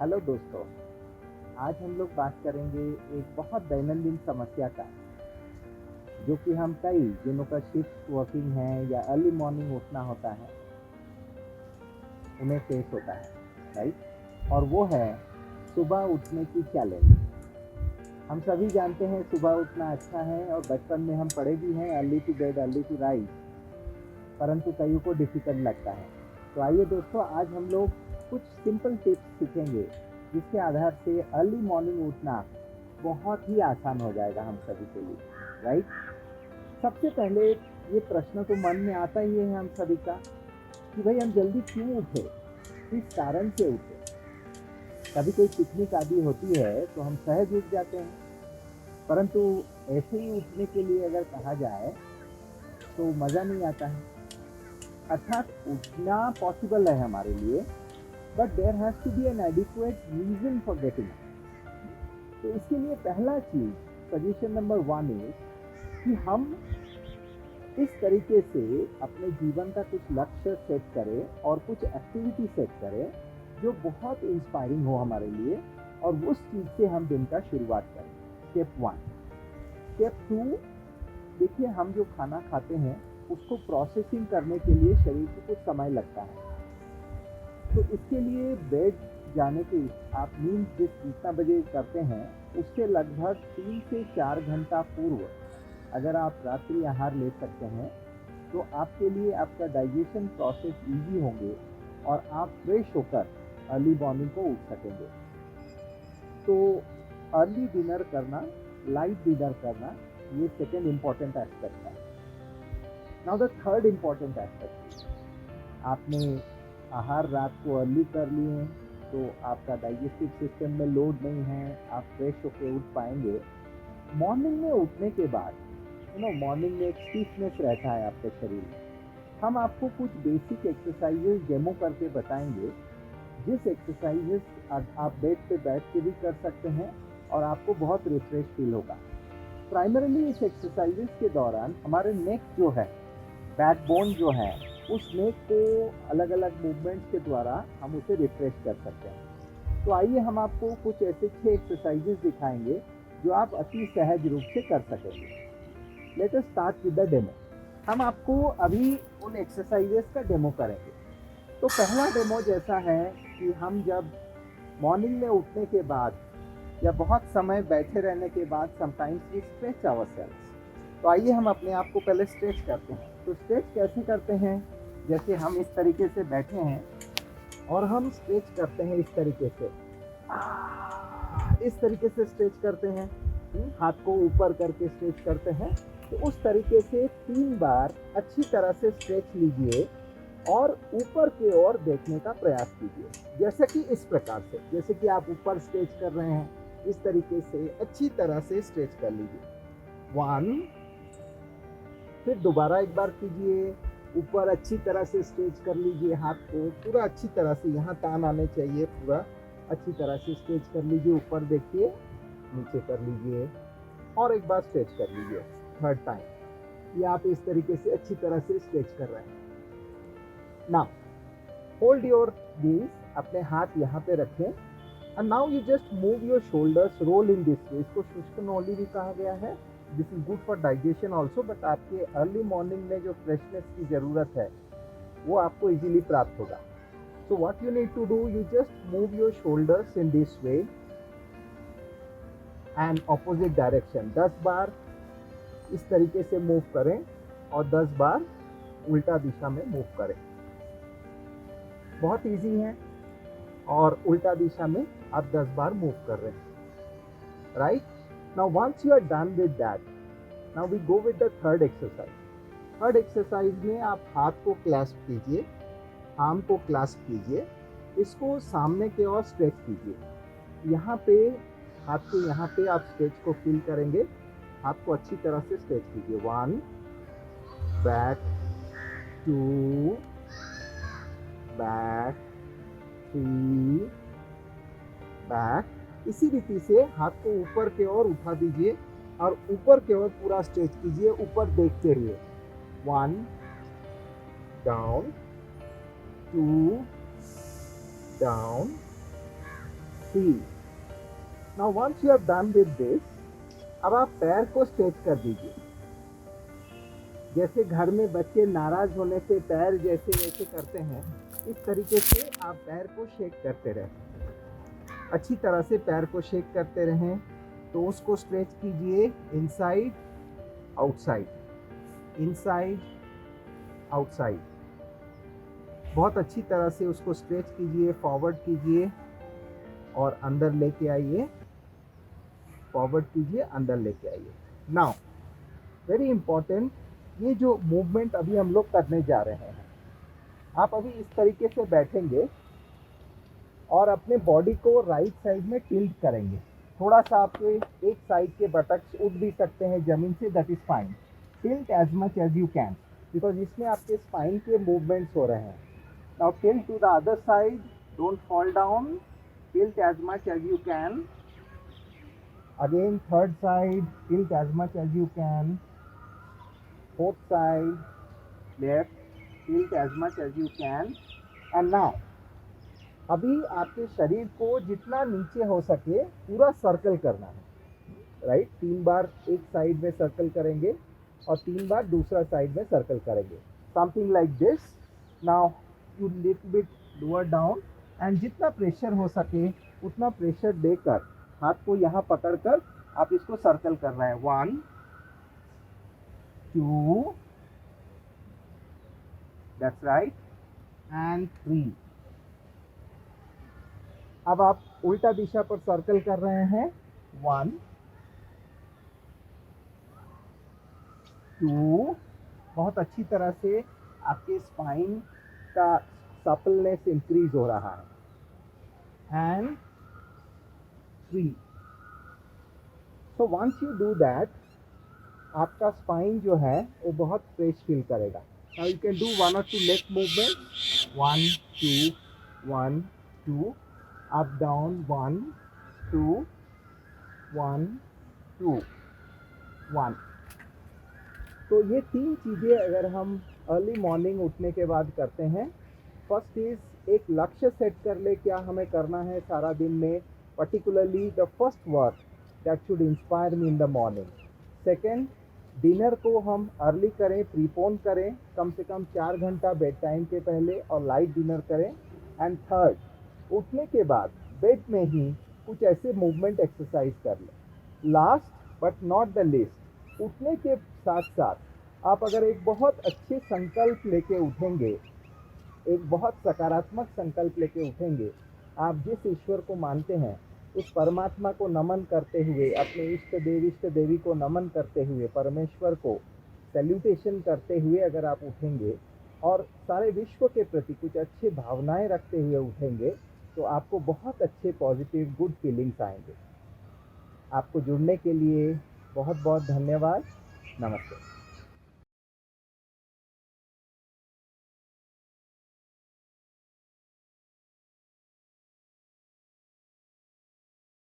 Hello दोस्तों। आज हम लोग बात करेंगे एक बहुत दैनंदिन समस्या का, जो कि हम कई जिनों का शिफ्ट वर्किंग है या अर्ली मॉर्निंग उठना होता है, उन्हें फेस होता है, राइट। और वो है सुबह उठने की चैलेंज। हम सभी जानते हैं सुबह उठना अच्छा है और बचपन में हम पढ़े भी हैं early to bed early to rise, परंतु कईयों को डिफिकल्ट लगता है। तो आइए दोस्तों, आज हम लोग कुछ सिंपल टिप्स सीखेंगे जिसके आधार से अर्ली मॉर्निंग उठना बहुत ही आसान हो जाएगा हम सभी के लिए, राइट। सबसे पहले ये प्रश्न तो मन में आता ही है हम सभी का कि भाई हम जल्दी क्यों उठे, किस कारण से उठे। कभी कोई पिकनिक आदि होती है तो हम सहज उठ जाते हैं, परंतु ऐसे ही उठने के लिए अगर कहा जाए तो मज़ा नहीं आता है। अर्थात उठना पॉसिबल है हमारे लिए, but there has to be an adequate reason for getting up. तो इसके लिए पहला चीज, सजेशन नंबर 1 इज कि हम इस तरीके से अपने जीवन का कुछ लक्ष्य सेट करें और कुछ एक्टिविटी सेट करें जो बहुत इंस्पायरिंग हो हमारे लिए, और उस चीज से हम दिन का शुरुआत करें। स्टेप 1। स्टेप 2, देखिए हम जो खाना खाते हैं उसको प्रोसेसिंग करने के लिए शरीर को कुछ समय लगता है। तो इसके लिए बेड जाने के, आप नींद जितना बजे करते हैं उससे लगभग 3 से 4 घंटा पूर्व अगर आप रात्रि आहार ले सकते हैं तो आपके लिए आपका डाइजेशन प्रोसेस इजी होंगे और आप फ्रेश होकर अर्ली मॉर्निंग को उठ सकेंगे। तो अर्ली डिनर करना, लाइट डिनर करना, ये सेकेंड इम्पॉर्टेंट एस्पेक्ट है। Now the third important aspect, आपने आहार रात को अर्ली कर लिए तो आपका डाइजेस्टिव सिस्टम में लोड नहीं है, आप फ्रेश होकर उठ पाएंगे। मॉर्निंग में उठने के बाद मॉर्निंग में एक स्टिफनेस रहता है आपके शरीर में। हम आपको कुछ बेसिक एक्सरसाइजेस डेमो करके बताएंगे, जिस एक्सरसाइजेस आप बेड पे बैठ के भी कर सकते हैं और आपको बहुत रिफ्रेश फील होगा। प्राइमरीली इस एक्सरसाइजेस के दौरान हमारे नेक जो है, बैकबोन जो है, उस नेक को अलग अलग मूवमेंट्स के द्वारा हम उसे रिफ्रेश कर सकते हैं। तो आइए हम आपको कुछ ऐसे 6 एक्सरसाइजेस दिखाएंगे जो आप अति सहज रूप से कर सकेंगे। Let us start with the demo. हम आपको अभी उन एक्सरसाइजेस का डेमो करेंगे। तो पहला डेमो जैसा है कि हम जब मॉर्निंग में उठने के बाद या बहुत समय बैठे रहने के बाद समटाइम्स वी स्ट्रेच आवरसेल्व्स। तो आइए हम अपने आप को पहले स्ट्रेच करते हैं। तो स्ट्रेच कैसे करते हैं? जैसे हम इस तरीके से बैठे हैं और हम स्ट्रेच करते हैं इस तरीके से, इस तरीके से स्ट्रेच करते हैं, हाथ को ऊपर करके स्ट्रेच करते हैं। तो उस तरीके से 3 बार अच्छी तरह से स्ट्रेच लीजिए और ऊपर की ओर देखने का प्रयास कीजिए, जैसे कि इस प्रकार से, जैसे कि आप ऊपर स्ट्रेच कर रहे हैं, इस तरीके से अच्छी तरह से स्ट्रेच कर लीजिए। 1, फिर दोबारा एक बार कीजिए, ऊपर अच्छी तरह से स्ट्रेच कर लीजिए, हाथ को पूरा अच्छी तरह से, यहाँ तान आने चाहिए, पूरा अच्छी तरह से स्ट्रेच कर लीजिए, ऊपर देखिए, नीचे कर लीजिए और एक बार स्ट्रेच कर लीजिए। थर्ड टाइम ये आप इस तरीके से अच्छी तरह से स्ट्रेच कर रहे हैं। नाउ होल्ड योर knees, अपने हाथ यहाँ पे रखें, and now you just move your shoulders, roll in this way. इसको शुष्क नौली भी कहा गया है। This is good for digestion also, but आपके अर्ली मॉर्निंग में जो फ्रेशनेस की जरूरत है वो आपको इजीली प्राप्त होगा। So what you need to do, you just move your shoulders in this way and opposite direction. 10 बार इस तरीके से मूव करें और 10 बार उल्टा दिशा में मूव करें। बहुत इजी है, और उल्टा दिशा में आप 10 बार मूव कर रहे हैं, right. Now once you are done with that, now we go with the third exercise. Third exercise में आप हाथ को क्लैस्प कीजिए, आर्म को क्लैस्प कीजिए, इसको सामने की ओर स्ट्रेच कीजिए। यहाँ पे हाथ के यहाँ पे आप स्ट्रेच को फील करेंगे। हाथ को अच्छी तरह से स्ट्रेच कीजिए। 1, बैक, 2, बैक, 3, बैक। इसी रीति से हाथ को ऊपर की ओर उठा दीजिए और ऊपर की ओर पूरा स्ट्रेच कीजिए, ऊपर देखते हुए। 1, down, 2, down, 3. Now once you are done with this, अब आप पैर को स्ट्रेच कर दीजिए। जैसे घर में बच्चे नाराज होने से पैर जैसे वैसे करते हैं, इस तरीके से आप पैर को शेक करते रहें। अच्छी तरह से पैर को शेक करते रहें। टोस को स्ट्रेच कीजिए, इनसाइड आउटसाइड, इनसाइड आउटसाइड। बहुत अच्छी तरह से उसको स्ट्रेच कीजिए, फॉरवर्ड कीजिए और अंदर लेके आइए, फॉरवर्ड कीजिए, अंदर लेके आइए। नाउ वेरी इंपॉर्टेंट, ये जो मूवमेंट अभी हम लोग करने जा रहे हैं, आप अभी इस तरीके से बैठेंगे और अपने बॉडी को राइट साइड में टिल्ट करेंगे। थोड़ा सा आपके एक साइड के बटक्स उठ भी सकते हैं जमीन से, that is fine. Tilt as much as you can, because इसमें आपके स्पाइन के मूवमेंट्स हो रहे हैं। Now tilt to the other side, don't fall down, tilt as much as you can. Again, third side, tilt as much as you can. Fourth side, left, tilt as much as you can. And now, अभी आपके शरीर को जितना नीचे हो सके पूरा circle करना है, राइट? 3 बार एक साइड में सर्कल करेंगे और 3 बार दूसरा साइड में सर्कल करेंगे, something like this. Now you little bit lower down and जितना प्रेशर हो सके उतना प्रेशर देकर हाथ को यहाँ पकड़कर आप इसको सर्कल कर रहे हैं। 1 2, दैट्स राइट, एंड 3। अब आप उल्टा दिशा पर सर्कल कर रहे हैं। 1 2, बहुत अच्छी तरह से आपके स्पाइन का सपलनेस इंक्रीज हो रहा है। And 3। So once you do that, आपका स्पाइन जो है वो बहुत फ्रेश फील करेगा। Now you can do 1 or 2 leg movement. 1 2 1 2, up down 1 2 1 2 1। तो ये 3 चीज़ें अगर हम अर्ली मॉर्निंग उठने के बाद करते हैं, फर्स्ट इज एक लक्ष्य सेट कर ले क्या हमें करना है सारा दिन में, particularly the first work that should inspire me in the morning. Second, dinner को हम अर्ली करें, प्रीपोन करें, कम से कम 4 घंटा बेड टाइम के पहले और लाइट डिनर करें। एंड थर्ड, उठने के बाद बेड में ही कुछ ऐसे मूवमेंट एक्सरसाइज कर लें। Last but not the least, उठने के साथ साथ आप अगर एक बहुत अच्छे संकल्प लेके उठेंगे, एक बहुत सकारात्मक संकल्प लेके उठेंगे, आप जिस ईश्वर को मानते हैं उस परमात्मा को नमन करते हुए, अपने इष्ट देवी को नमन करते हुए, परमेश्वर को सैल्यूटेशन करते हुए अगर आप उठेंगे और सारे विश्व के प्रति कुछ अच्छे भावनाएं रखते हुए उठेंगे, तो आपको बहुत अच्छे पॉजिटिव गुड फीलिंग्स आएंगे। आपको जुड़ने के लिए बहुत बहुत धन्यवाद। नमस्ते।